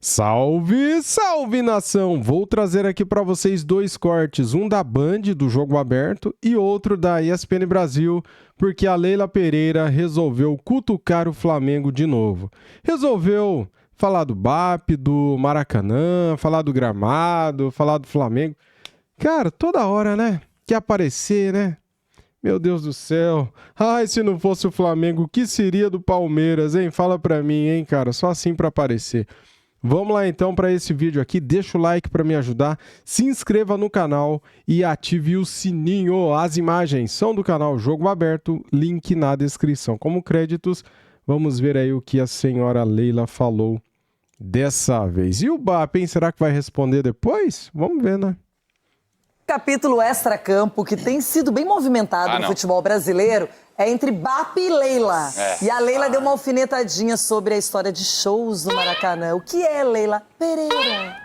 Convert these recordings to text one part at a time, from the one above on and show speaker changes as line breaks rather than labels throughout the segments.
Salve, salve nação! Vou trazer aqui para vocês dois cortes, um da Band, do Jogo Aberto, e outro da ESPN Brasil, porque a Leila Pereira resolveu cutucar o Flamengo de novo. Resolveu falar do BAP, do Maracanã, falar do gramado, falar do Flamengo. Cara, toda hora, né? Quer aparecer, né? Meu Deus do céu. Ai, se não fosse o Flamengo, o que seria do Palmeiras, hein? Fala pra mim, hein, cara? Só assim pra aparecer. Vamos lá então para esse vídeo aqui, deixa o like para me ajudar, se inscreva no canal e ative o sininho. As imagens são do canal Jogo Aberto, link na descrição. Como créditos, vamos ver aí o que a senhora Leila falou dessa vez. E o BAP, hein? Será que vai responder depois? Vamos ver, né?
Capítulo extra-campo que tem sido bem movimentado no futebol brasileiro é entre BAP e Leila. E a Leila deu uma alfinetadinha sobre a história de shows no Maracanã. O que é Leila Pereira?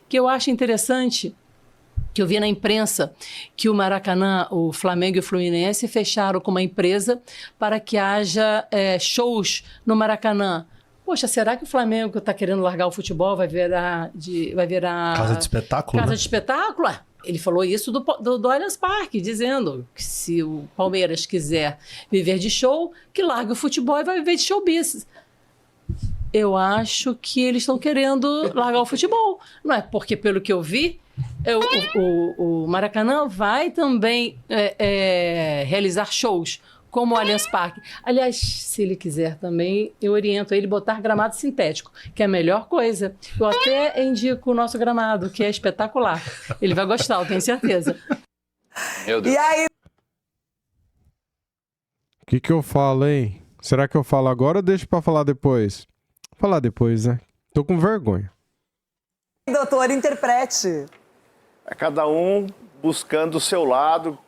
Que eu acho interessante, que eu vi na imprensa, que o Maracanã, o Flamengo e o Fluminense fecharam com uma empresa para que haja shows no Maracanã. Poxa, será que o Flamengo está querendo largar o futebol? Vai virar
Casa de espetáculo?
Casa
né?
de espetáculo? Ele falou isso do Allianz Parque, dizendo que se o Palmeiras quiser viver de show, que largue o futebol e vai viver de showbiz. Eu acho que eles estão querendo largar o futebol. Não é? Porque, pelo que eu vi, o Maracanã vai também realizar shows, como o Allianz Parque. Aliás, se ele quiser também, eu oriento ele a botar gramado sintético, que é a melhor coisa. Eu até indico o nosso gramado, que é espetacular. Ele vai gostar, eu tenho certeza.
Meu Deus.
E aí,
O que eu falo, hein? Será que eu falo agora ou deixo pra falar depois? Falar depois, né? Tô com vergonha.
doutor, interprete.
É cada um buscando o seu lado,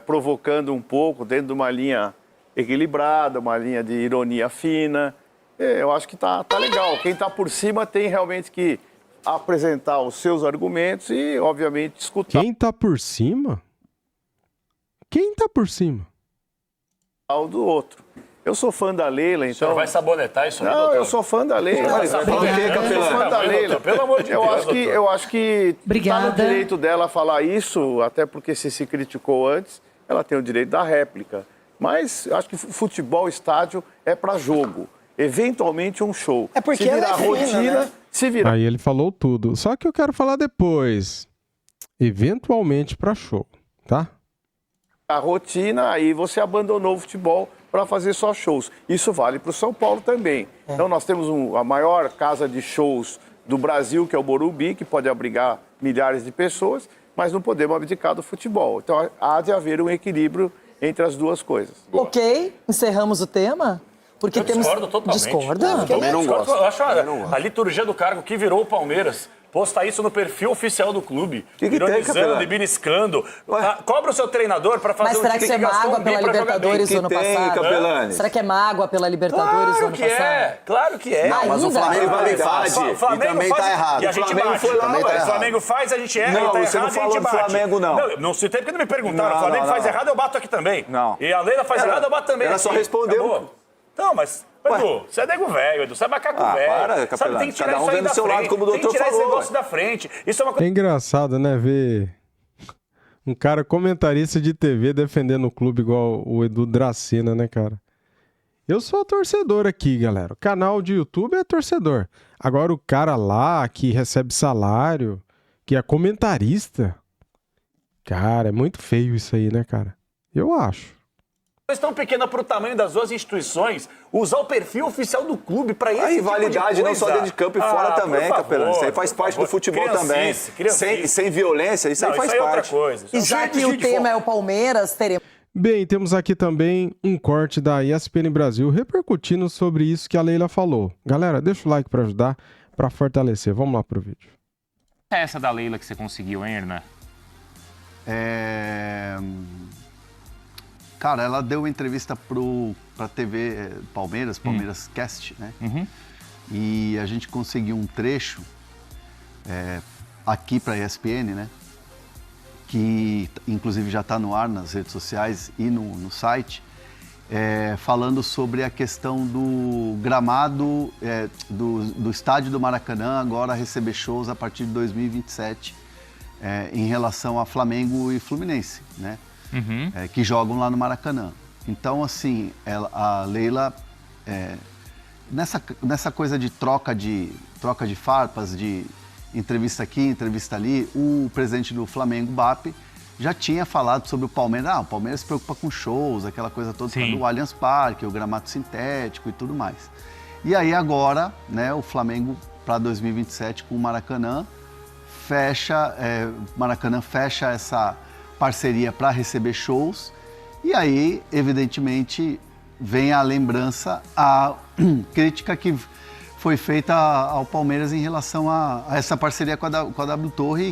provocando um pouco, dentro de uma linha equilibrada, uma linha de ironia fina. Eu acho que tá legal. Quem está por cima tem realmente que apresentar os seus argumentos e, obviamente, escutar
Quem tá por cima? Quem tá por cima?
o do outro. Eu sou fã da Leila, então...
O senhor vai sabonetar isso aí,
Não,
doutor?
eu sou fã da Leila. Eu sou fã da Leila.
Pelo amor de Deus,
Eu acho que está no
Obrigada.
direito dela falar isso, até porque se criticou antes, ela tem o direito da réplica. Mas eu acho que futebol, estádio, é para jogo. Eventualmente um show.
É porque
se
ela
virar
é fina,
rotina,
né?
se virar
Aí ele falou tudo. Só que eu quero falar depois. Eventualmente pra show, tá?
a rotina, aí você abandonou o futebol para fazer só shows. Isso vale para o São Paulo também. Então nós temos a maior casa de shows do Brasil, que é o Morumbi, que pode abrigar milhares de pessoas, mas não podemos abdicar do futebol. Então há de haver um equilíbrio entre as duas coisas.
Ok, encerramos o tema? Porque
Eu
temos...
discordo totalmente.
Discorda?
Também não gosto. Eu acho a liturgia do cargo que virou o Palmeiras. Posta isso no perfil oficial do clube.
Que tem,
ironizando
Capelani?
e beliscando. Cobra o seu treinador para fazer
Mas será que isso é mágoa pela Libertadores do ano passado?
Capelani?
Será que é mágoa pela Libertadores do ano passado?
Claro que é.
Não,
Mas o Flamengo
Ainda?
é verdade.
O Flamengo
E também
faz,
tá errado.
E a
O
gente
Flamengo
bate.
foi lá,
Também tá
ué.
errado. O Flamengo faz, a gente erra,
Não,
ele tá
você
errado
não
e a gente
falou do
bate.
Flamengo, não.
Não citei porque não me perguntaram.
Não,
O Flamengo
não,
faz
não.
errado, eu bato aqui também.
Não.
E a Leila faz errado, eu bato também.
Ela só
aqui.
respondeu.
Acabou. Não, mas... Edu, você é nego velho, Edu, você é macaco velho.
para,
Sabe,
Capelani.
tem que tirar
Cada um
isso aí
vem do
da
seu
frente.
lado, como o
Tem que
doutor
tirar esse
falou,
negócio
ué.
da frente. Isso é uma coisa...
É engraçado, né, ver um cara comentarista de TV defendendo o clube igual o Edu Dracena, né, cara? Eu sou torcedor aqui, galera. O canal de YouTube é torcedor. Agora o cara lá que recebe salário, que é comentarista, cara, é muito feio isso aí, né, cara? Eu acho.
Tão pequena para o tamanho das duas instituições, usar o perfil oficial do clube para esse
A
tipo de
rivalidade não só
coisa.
dentro de campo e fora
por
também,
favor,
Capelani. Isso aí faz
por
parte do
favor.
futebol também.
Criancice.
Sem violência, isso
Não,
aí faz
isso aí é outra
parte.
coisa.
E já que o tema é o Palmeiras, teremos...
Bem, temos aqui também um corte da ESPN Brasil repercutindo sobre isso que a Leila falou. Galera, deixa o like para ajudar, para fortalecer. Vamos lá pro vídeo.
É essa da Leila que você conseguiu, hein, Hernan?
Cara, ela deu uma entrevista pra TV Palmeiras Cast, né?
Uhum.
E a gente conseguiu um trecho aqui pra ESPN, né? Que inclusive já tá no ar nas redes sociais e no site, falando sobre a questão do gramado do estádio do Maracanã agora receber shows a partir de 2027 em relação a Flamengo e Fluminense, né? Que jogam lá no Maracanã. Então, assim, a Leila, nessa coisa de troca de farpas, de entrevista aqui, entrevista ali, o presidente do Flamengo, BAP, já tinha falado sobre o Palmeiras. O Palmeiras se preocupa com shows, aquela coisa toda do Allianz Parque, o gramado sintético e tudo mais. E aí agora, né, o Flamengo para 2027 com o Maracanã fecha essa parceria para receber shows. E aí, evidentemente, vem a lembrança, a crítica que foi feita ao Palmeiras em relação a essa parceria com a W Torre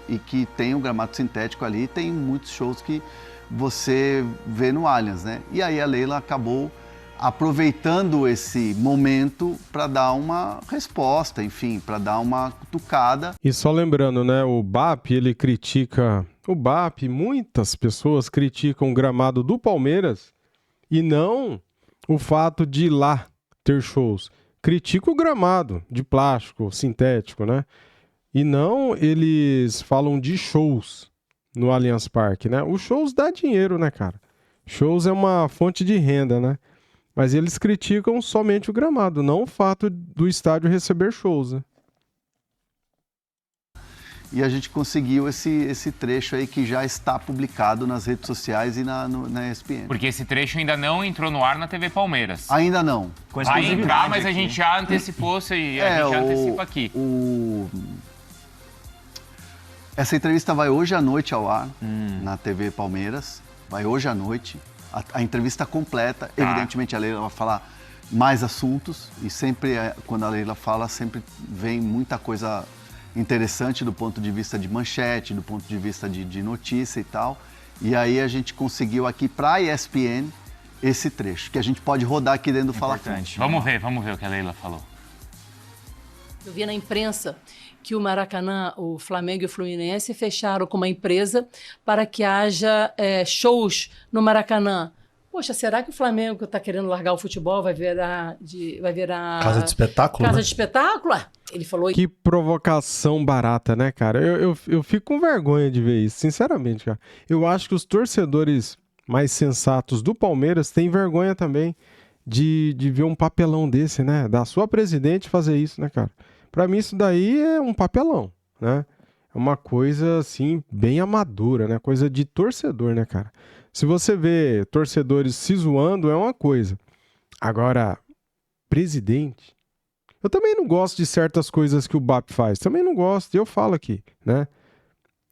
e que tem o gramado sintético ali, tem muitos shows que você vê no Allianz, né? E aí a Leila acabou aproveitando esse momento para dar uma resposta, enfim, para dar uma cutucada.
E só lembrando, né, o BAP, ele critica... O BAP, muitas pessoas criticam o gramado do Palmeiras e não o fato de ir lá ter shows. Critica o gramado de plástico, sintético, né? E não eles falam de shows no Allianz Parque, né? Os shows dá dinheiro, né, cara? Shows é uma fonte de renda, né? Mas eles criticam somente o gramado, não o fato do estádio receber shows, né?
E a gente conseguiu esse trecho aí que já está publicado nas redes sociais e na ESPN.
Porque esse trecho ainda não entrou no ar na TV Palmeiras.
Ainda não.
Vai entrar, mas a gente já antecipou e a gente já antecipa aqui.
Essa entrevista vai hoje à noite ao ar na TV Palmeiras. Vai hoje à noite. A entrevista completa. Evidentemente a Leila vai falar mais assuntos. E sempre, quando a Leila fala, sempre vem muita coisa interessante do ponto de vista de manchete, do ponto de vista de notícia e tal. E aí a gente conseguiu aqui para a ESPN esse trecho, que a gente pode rodar aqui dentro do Fala Fonte.
Vamos ver o que a Leila falou.
Eu vi na imprensa que o Maracanã, o Flamengo e o Fluminense fecharam com uma empresa para que haja shows no Maracanã. Poxa, será que o Flamengo está querendo largar o futebol vai virar
casa de espetáculo?
Casa
né?
de espetáculo? Ele falou.
Que provocação barata, né, cara? Eu fico com vergonha de ver isso, sinceramente, cara. Eu acho que os torcedores mais sensatos do Palmeiras têm vergonha também de ver um papelão desse, né? Da sua presidente fazer isso, né, cara? Pra mim isso daí é um papelão, né? É uma coisa, assim, bem amadora, né? Coisa de torcedor, né, cara? Se você vê torcedores se zoando, é uma coisa. Agora, presidente... Eu também não gosto de certas coisas que o BAP faz. Também não gosto, eu falo aqui, né?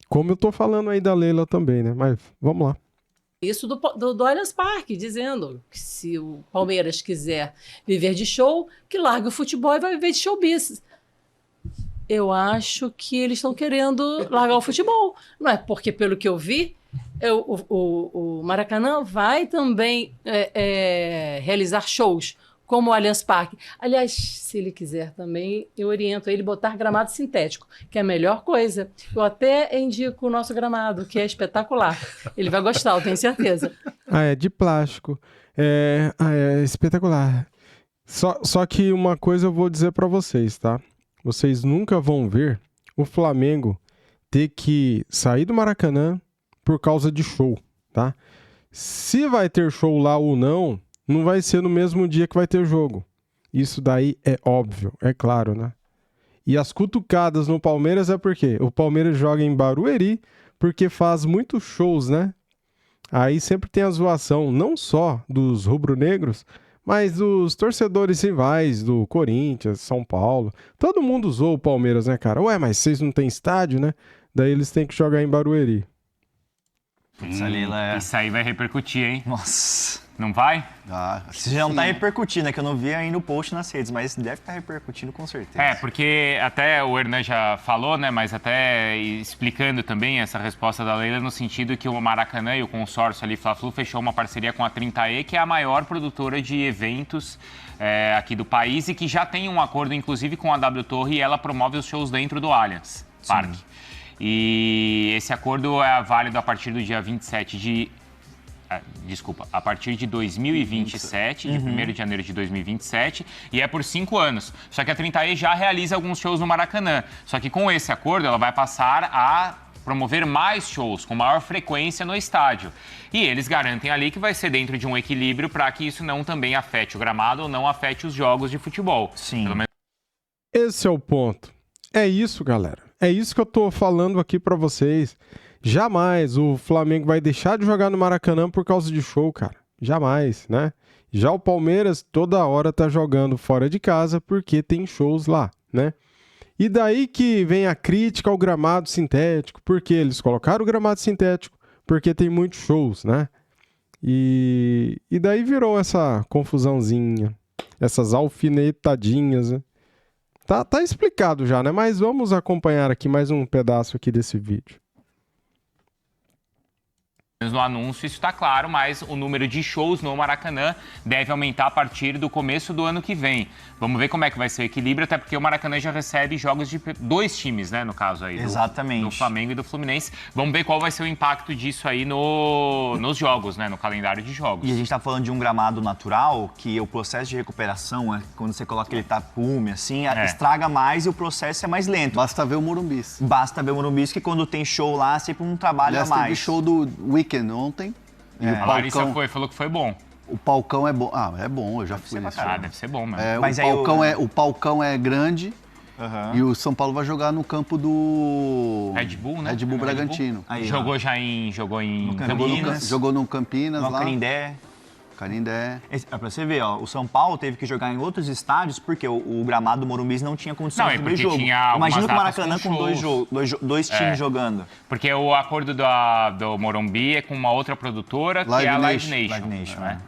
Como eu tô falando aí da Leila também, né? Mas vamos lá.
Isso do Allianz Parque, dizendo que se o Palmeiras quiser viver de show, que largue o futebol e vai viver de showbiz. Eu acho que eles estão querendo largar o futebol. Não é porque, pelo que eu vi, o Maracanã vai também realizar shows, como o Allianz Parque. Aliás, se ele quiser também, eu oriento ele a botar gramado sintético, que é a melhor coisa. Eu até indico o nosso gramado, que é espetacular. Ele vai gostar, eu tenho certeza.
É de plástico. É espetacular. Só que uma coisa eu vou dizer para vocês, tá? Vocês nunca vão ver o Flamengo ter que sair do Maracanã por causa de show, tá? Se vai ter show lá ou não vai ser no mesmo dia que vai ter jogo. Isso daí é óbvio, é claro, né? E as cutucadas no Palmeiras é porque o Palmeiras joga em Barueri porque faz muitos shows, né? Aí sempre tem a zoação, não só dos rubro-negros, mas dos torcedores rivais do Corinthians, São Paulo. Todo mundo zoou o Palmeiras, né, cara? Ué, mas vocês não têm estádio, né? Daí eles têm que jogar em Barueri.
Isso aí vai repercutir, hein?
Nossa.
Não vai?
Você já não tá repercutindo, é que eu não vi ainda o post nas redes, mas deve estar repercutindo com certeza.
Porque até o Hernan já falou, né? Mas até explicando também essa resposta da Leila no sentido que o Maracanã e o consórcio ali, Fla-Flu, fechou uma parceria com a 30E, que é a maior produtora de eventos aqui do país e que já tem um acordo, inclusive, com a W Torre e ela promove os shows dentro do Allianz Parque. E esse acordo é válido a partir do dia 27 de a partir de 2027, de 1º de janeiro de 2027, e é por 5 anos. Só que a 30E já realiza alguns shows no Maracanã. Só que com esse acordo, ela vai passar a promover mais shows, com maior frequência no estádio. E eles garantem ali que vai ser dentro de um equilíbrio para que isso não também afete o gramado ou não afete os jogos de futebol.
Sim.
Pelo menos...
Esse é o ponto. É isso, galera. É isso que eu tô falando aqui pra vocês. Jamais o Flamengo vai deixar de jogar no Maracanã por causa de show, cara. Jamais, né? Já o Palmeiras toda hora tá jogando fora de casa porque tem shows lá, né? E daí que vem a crítica ao gramado sintético, porque eles colocaram o gramado sintético, porque tem muitos shows, né? E daí virou essa confusãozinha, essas alfinetadinhas, né? Tá explicado já, né? Mas vamos acompanhar aqui mais um pedaço aqui desse vídeo.
No anúncio isso está claro, mas o número de shows no Maracanã deve aumentar a partir do começo do ano que vem. Vamos ver como é que vai ser o equilíbrio, até porque o Maracanã já recebe jogos de 2 times, né, no caso aí.
Exatamente.
Do Flamengo e do Fluminense. Vamos ver qual vai ser o impacto disso aí nos jogos, né, no calendário de jogos.
E a gente está falando de um gramado natural, que o processo de recuperação, quando você coloca aquele tapume, assim, estraga mais e o processo é mais lento.
Basta ver o Morumbi.
Basta ver o Morumbi, que quando tem show lá, é sempre um trabalho a mais.
Teve show do Weekend ontem. E
A Larissa falou que foi bom.
O palcão é bom. Ah, é bom, eu já fui nesse.
Deve ser bom mesmo.
Mas
o palcão é grande e o São Paulo vai jogar no campo do
Red Bull, né?
Red Bull Bragantino.
Aí, jogou em Campinas.
Jogou no Campinas lá.
Canindé. Pra você ver, ó, o São Paulo teve que jogar em outros estádios porque o gramado do Morumbi não tinha condições de ver jogo. Imagina o Maracanã com dois times jogando.
Porque o acordo do Morumbi é com uma outra produtora, que é a Live Nation. Né?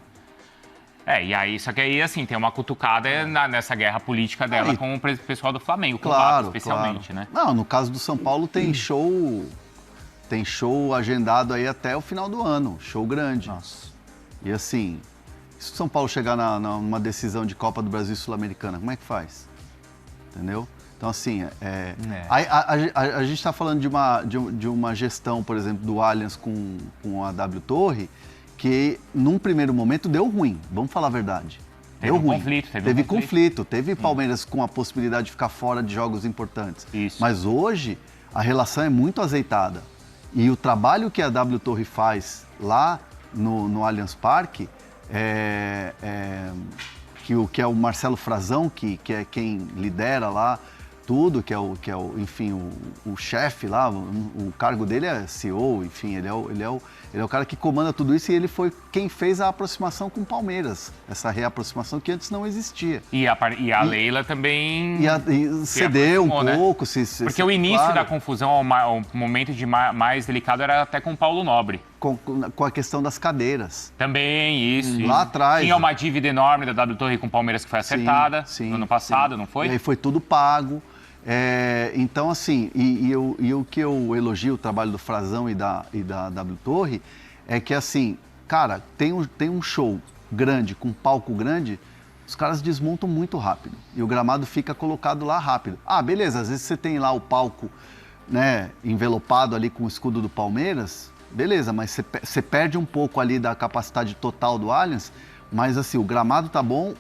E aí, só que aí, assim, tem uma cutucada nessa guerra política dela com o pessoal do Flamengo,
claro,
especialmente, né?
Não, no caso do São Paulo tem show agendado aí até o final do ano, show grande.
Nossa.
E assim, se o São Paulo chegar numa decisão de Copa do Brasil Sul-Americana, como é que faz? Entendeu? Então, assim, a gente está falando de uma gestão, por exemplo, do Allianz com a W Torre, que num primeiro momento deu ruim, vamos falar a verdade. Deu ruim. Teve conflito. Teve Palmeiras com a possibilidade de ficar fora de jogos importantes.
Isso.
Mas hoje a relação é muito azeitada. E o trabalho que a W Torre faz lá no Allianz Parque, que é o Marcelo Frazão, que é quem lidera lá tudo, que é o chefe lá, o cargo dele é CEO, enfim, ele é o cara que comanda tudo isso e ele foi quem fez a aproximação com o Palmeiras, essa reaproximação que antes não existia.
E a Leila também...
cedeu um pouco.
Né? Porque o início da confusão, o momento mais delicado era até com o Paulo Nobre.
Com a questão das cadeiras.
Também, isso.
Lá atrás.
Tinha uma dívida enorme da W Torre com o Palmeiras que foi acertada no ano passado, não foi?
E aí foi tudo pago. Então, assim, e o que eu elogio o trabalho do Frazão e da W Torre é que, assim, cara, tem um show grande, com palco grande, os caras desmontam muito rápido. E o gramado fica colocado lá rápido. Ah, beleza, às vezes você tem lá o palco, né, envelopado ali com o escudo do Palmeiras, beleza, mas você perde um pouco ali da capacidade total do Allianz. Mas assim, o gramado tá bom,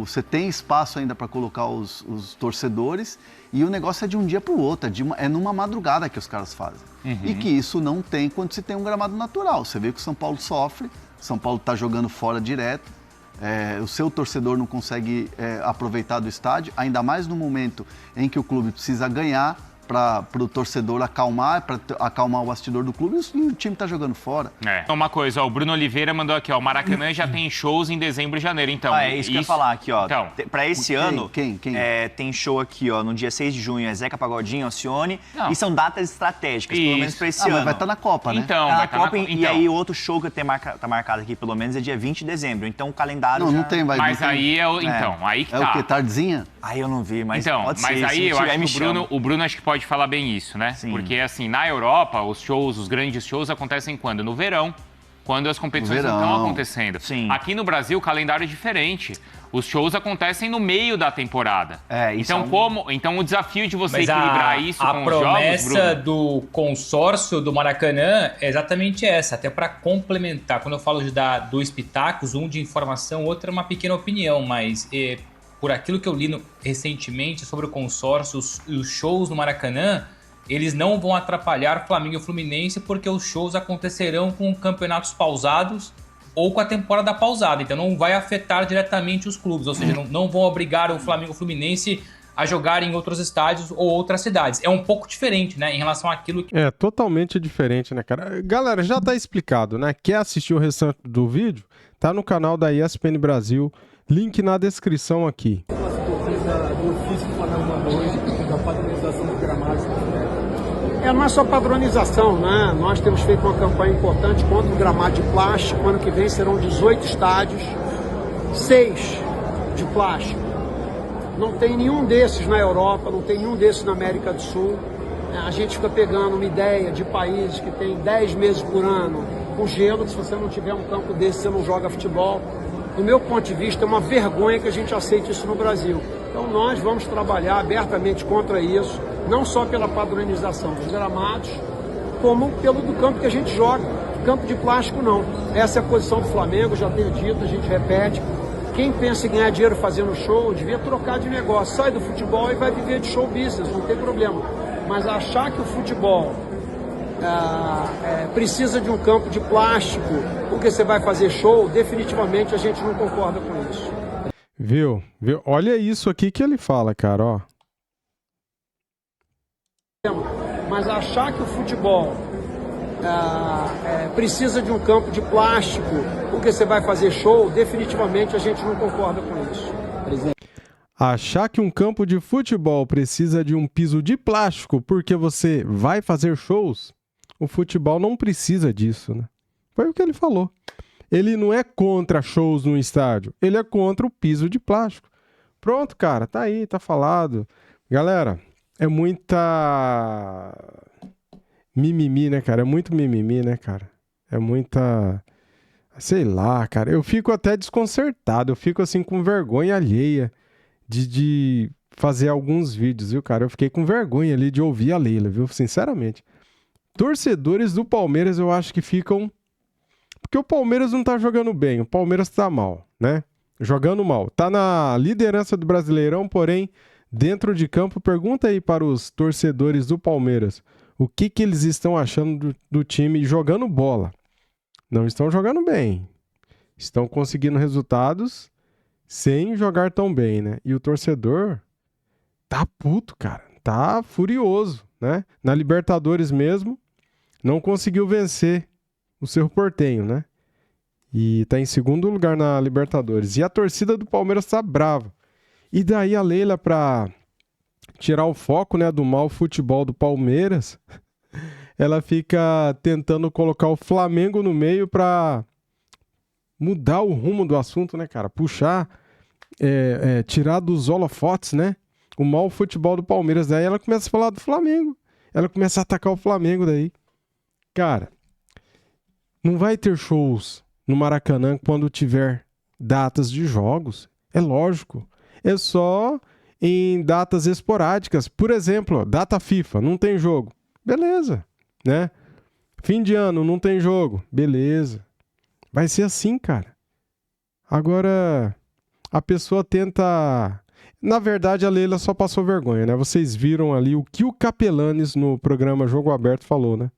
você tem espaço ainda para colocar os torcedores e o negócio é de um dia para o outro, é numa madrugada que os caras fazem. E que isso não tem quando se tem um gramado natural. Você vê que o São Paulo sofre, São Paulo tá jogando fora direto, o seu torcedor não consegue aproveitar do estádio, ainda mais no momento em que o clube precisa ganhar para o torcedor acalmar, para acalmar o bastidor do clube, e o time tá jogando fora.
Uma coisa, o Bruno Oliveira mandou aqui, o Maracanã já tem shows em dezembro e janeiro, então.
É isso que eu ia falar aqui, ó.
Então,
para esse ano,
quem?
Tem show aqui, ó, no dia 6 de junho, é Zeca Pagodinho, Alcione, e são datas estratégicas, pelo menos para esse ano.
Mas vai estar na Copa, né?
Então, vai estar na Copa.
E aí, outro show que tá marcado aqui, pelo menos, é dia 20 de dezembro. Então, o calendário
não tem, vai.
Mas aí aí que tá.
É o quê? Tardezinha?
Aí eu não vi, mas
então,
pode ser.
Mas aí eu acho que o Bruno acho que pode falar bem isso, né?
Sim.
Porque, assim, na Europa, os grandes shows acontecem quando? No verão, quando as competições não estão acontecendo.
Sim.
Aqui no Brasil, o calendário é diferente. Os shows acontecem no meio da temporada. Então o desafio de você
Mas
equilibrar isso com os jogos, Bruno?
A promessa do consórcio do Maracanã é exatamente essa, até para complementar. Quando eu falo de dar 2 pitacos, um de informação, outro é uma pequena opinião, mas por aquilo que eu li recentemente sobre o consórcio, os shows no Maracanã, eles não vão atrapalhar Flamengo e Fluminense porque os shows acontecerão com campeonatos pausados ou com a temporada pausada, então não vai afetar diretamente os clubes, ou seja, não vão obrigar o Flamengo e o Fluminense a jogar em outros estádios ou outras cidades. É um pouco diferente, né, em relação àquilo que...
É, totalmente diferente, né, cara? Galera, já tá explicado, né? Quer assistir o restante do vídeo? Tá no canal da ESPN Brasil, link na descrição aqui.
Não é só padronização, né? Nós temos feito uma campanha importante contra o gramado de plástico. Ano que vem serão 18 estádios, 6 de plástico. Não tem nenhum desses na Europa, não tem nenhum desses na América do Sul. A gente fica pegando uma ideia de países que tem 10 meses por ano com gelo, que se você não tiver um campo desse, você não joga futebol. Do meu ponto de vista, é uma vergonha que a gente aceite isso no Brasil. Então nós vamos trabalhar abertamente contra isso, não só pela padronização dos gramados, como pelo do campo que a gente joga. Campo de plástico não. Essa é a posição do Flamengo, já tenho dito, a gente repete. Quem pensa em ganhar dinheiro fazendo show, devia trocar de negócio. Sai do futebol e vai viver de show business, não tem problema. Mas achar que o futebol precisa de um campo de plástico porque você vai fazer show, definitivamente a gente não concorda com isso.
Viu? Olha isso aqui que ele fala, cara, ó.
Mas achar que o futebol precisa de um campo de plástico porque você vai fazer show, definitivamente a gente não concorda com isso.
Achar que um campo de futebol precisa de um piso de plástico porque você vai fazer shows, o futebol não precisa disso, né? Foi o que ele falou. Ele não é contra shows no estádio, ele é contra o piso de plástico. Pronto, cara, tá aí, tá falado. Galera, é muita mimimi, né, cara? É muito mimimi, né, cara? É muita... Sei lá, cara. Eu fico até desconcertado, eu fico assim com vergonha alheia de fazer alguns vídeos, viu, cara? Eu fiquei com vergonha ali de ouvir a Leila, viu? Sinceramente. Torcedores do Palmeiras eu acho que ficam... Porque o Palmeiras não tá jogando bem, o Palmeiras tá mal, né? Jogando mal. Tá na liderança do Brasileirão, porém, dentro de campo, pergunta aí para os torcedores do Palmeiras o que eles estão achando do time jogando bola. Não estão jogando bem. Estão conseguindo resultados sem jogar tão bem, né? E o torcedor tá puto, cara. Tá furioso, né? Na Libertadores mesmo, não conseguiu vencer o Cerro Porteño, né? E tá em segundo lugar na Libertadores. E a torcida do Palmeiras tá brava. E daí a Leila, pra tirar o foco, né, do mau futebol do Palmeiras, ela fica tentando colocar o Flamengo no meio pra mudar o rumo do assunto, né, cara? Puxar, tirar dos holofotes, né? O mau futebol do Palmeiras. Daí ela começa a falar do Flamengo. Ela começa a atacar o Flamengo daí. Cara, não vai ter shows no Maracanã quando tiver datas de jogos. É lógico. É só em datas esporádicas. Por exemplo, data FIFA, não tem jogo. Beleza, né? Fim de ano, não tem jogo. Beleza. Vai ser assim, cara. Agora, a pessoa tenta... Na verdade, a Leila só passou vergonha, né? Vocês viram ali o que o Capelanes no programa Jogo Aberto falou, né?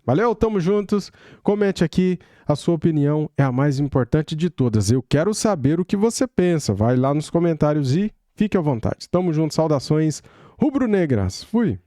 Valeu, tamo juntos. Comente aqui, a sua opinião é a mais importante de todas. Eu quero saber o que você pensa. Vai lá nos comentários e fique à vontade. Tamo junto, saudações rubro-negras. Fui!